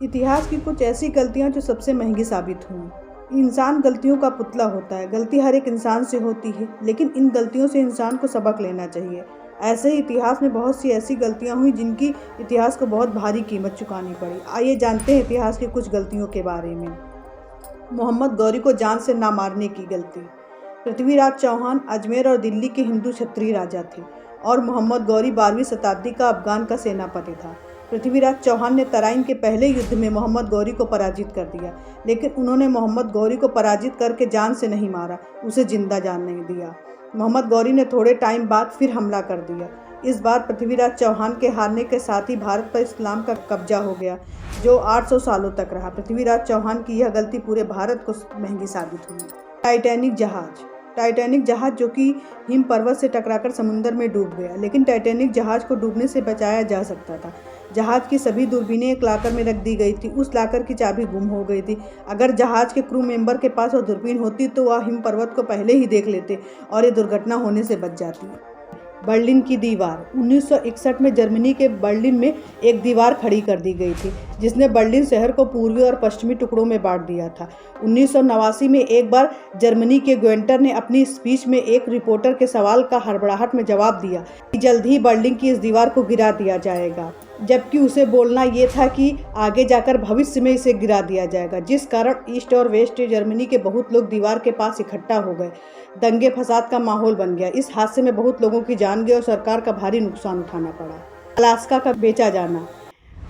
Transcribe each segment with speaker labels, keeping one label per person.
Speaker 1: इतिहास की कुछ ऐसी गलतियां जो सबसे महंगी साबित हुई। इंसान गलतियों का पुतला होता है। गलती हर एक इंसान से होती है, लेकिन इन गलतियों से इंसान को सबक लेना चाहिए। ऐसे ही इतिहास में बहुत सी ऐसी गलतियां हुई जिनकी इतिहास को बहुत भारी कीमत चुकानी पड़ी। आइए जानते हैं इतिहास की कुछ गलतियों के बारे में। मोहम्मद गौरी को जान से ना मारने की गलती। पृथ्वीराज चौहान अजमेर और दिल्ली के हिंदू क्षत्रिय राजा थे और मोहम्मद गौरी 12वीं शताब्दी का अफगान का सेनापति था। पृथ्वीराज चौहान ने तराइन के पहले युद्ध में मोहम्मद गौरी को पराजित कर दिया, लेकिन उन्होंने मोहम्मद गौरी को पराजित करके जान से नहीं मारा, उसे जिंदा जान नहीं दिया। मोहम्मद गौरी ने थोड़े टाइम बाद फिर हमला कर दिया। इस बार पृथ्वीराज चौहान के हारने के साथ ही भारत पर इस्लाम का कब्जा हो गया, जो 800 सालों तक रहा। पृथ्वीराज चौहान की यह गलती पूरे भारत को महंगी साबित हुई। टाइटैनिक जहाज जो कि हिम पर्वत से टकराकर समुद्र में डूब गया, लेकिन टाइटैनिक जहाज को डूबने से बचाया जा सकता था। जहाज की सभी दूरबीनें एक लाकर में रख दी गई थी। उस लाकर की चाबी गुम हो गई थी। अगर जहाज के क्रू मेंबर के पास वो दूरबीन होती तो वह हिम पर्वत को पहले ही देख लेते और ये दुर्घटना होने से बच जाती। बर्लिन की दीवार। 1961 में जर्मनी के बर्लिन में एक दीवार खड़ी कर दी गई थी, जिसने बर्लिन शहर को पूर्वी और पश्चिमी टुकड़ों में बांट दिया था। 1989 में एक बार जर्मनी के ग्वेंटर ने अपनी स्पीच में एक रिपोर्टर के सवाल का हड़बड़ाहट में जवाब दिया कि जल्द ही बर्लिन की इस दीवार को गिरा दिया जाएगा, जबकि उसे बोलना ये था कि आगे जाकर भविष्य में इसे गिरा दिया जाएगा, जिस कारण ईस्ट और वेस्ट जर्मनी के बहुत लोग दीवार के पास इकट्ठा हो गए। दंगे फसाद का माहौल बन गया। इस हादसे में बहुत लोगों की जान गई और सरकार का भारी नुकसान उठाना पड़ा। अलास्का का बेचा जाना।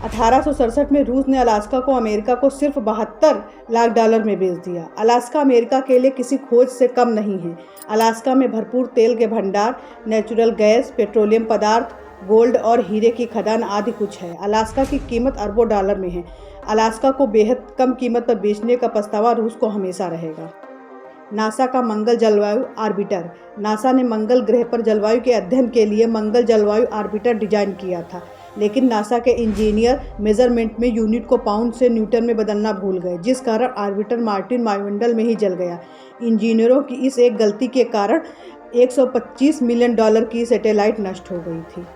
Speaker 1: 1867 में रूस ने अलास्का को अमेरिका को सिर्फ $72 लाख में बेच दिया। अलास्का अमेरिका के लिए किसी खोज से कम नहीं है। अलास्का में भरपूर तेल के भंडार, नेचुरल गैस, पेट्रोलियम पदार्थ, गोल्ड और हीरे की खदान आदि कुछ है। अलास्का की कीमत अरबों डॉलर में है। अलास्का को बेहद कम कीमत पर बेचने का पछतावा रूस को हमेशा रहेगा। नासा का मंगल जलवायु आर्बिटर। नासा ने मंगल ग्रह पर जलवायु के अध्ययन के लिए मंगल जलवायु आर्बिटर डिजाइन किया था, लेकिन नासा के इंजीनियर मेजरमेंट में यूनिट को पाउंड से न्यूटन में बदलना भूल गए, जिस कारण आर्बिटर मार्टिन वायुमंडल में ही जल गया। इंजीनियरों की इस एक गलती के कारण $125 मिलियन की सैटेलाइट नष्ट हो गई थी।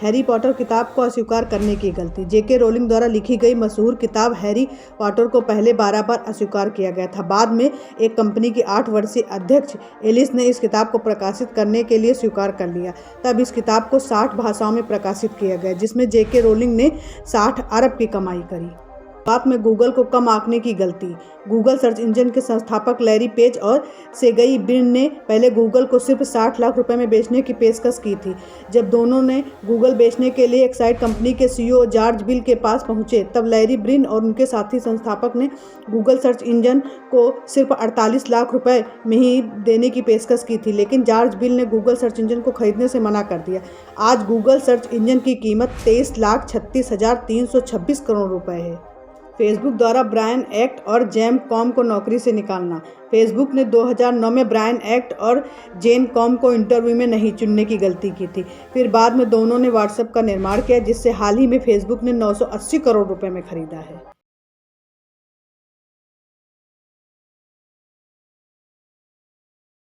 Speaker 1: हैरी पॉटर किताब को अस्वीकार करने की गलती। जेके रोलिंग द्वारा लिखी गई मशहूर किताब हैरी पॉटर को पहले 12 बार अस्वीकार किया गया था। बाद में एक कंपनी की 8 वर्षीय अध्यक्ष एलिस ने इस किताब को प्रकाशित करने के लिए स्वीकार कर लिया। तब इस किताब को 60 भाषाओं में प्रकाशित किया गया, जिसमें जेके रोलिंग ने 60 अरब की कमाई करी। बात में गूगल को कम आंकने की गलती। गूगल सर्च इंजन के संस्थापक लैरी पेज और सेगई ब्रिन ने पहले गूगल को सिर्फ 60 लाख रुपए में बेचने की पेशकश की थी। जब दोनों ने गूगल बेचने के लिए एक्साइड कंपनी के सीईओ जॉर्ज बिल के पास पहुंचे, तब लैरी ब्रिन और उनके साथी संस्थापक ने गूगल सर्च इंजन को सिर्फ 48 लाख रुपए में ही देने की पेशकश की थी, लेकिन जॉर्ज बिल ने गूगल सर्च इंजन को खरीदने से मना कर दिया। आज गूगल सर्च इंजन की कीमत 23,36,326 करोड़ रुपए है। फेसबुक द्वारा ब्रायन एक्ट और जेन कॉम को नौकरी से निकालना। फेसबुक ने 2009 में ब्रायन एक्ट और जेन कॉम को इंटरव्यू में नहीं चुनने की गलती की थी। फिर बाद में दोनों ने व्हाट्सएप का निर्माण किया, जिससे हाल ही में फेसबुक ने 980 करोड़ रुपए में खरीदा है।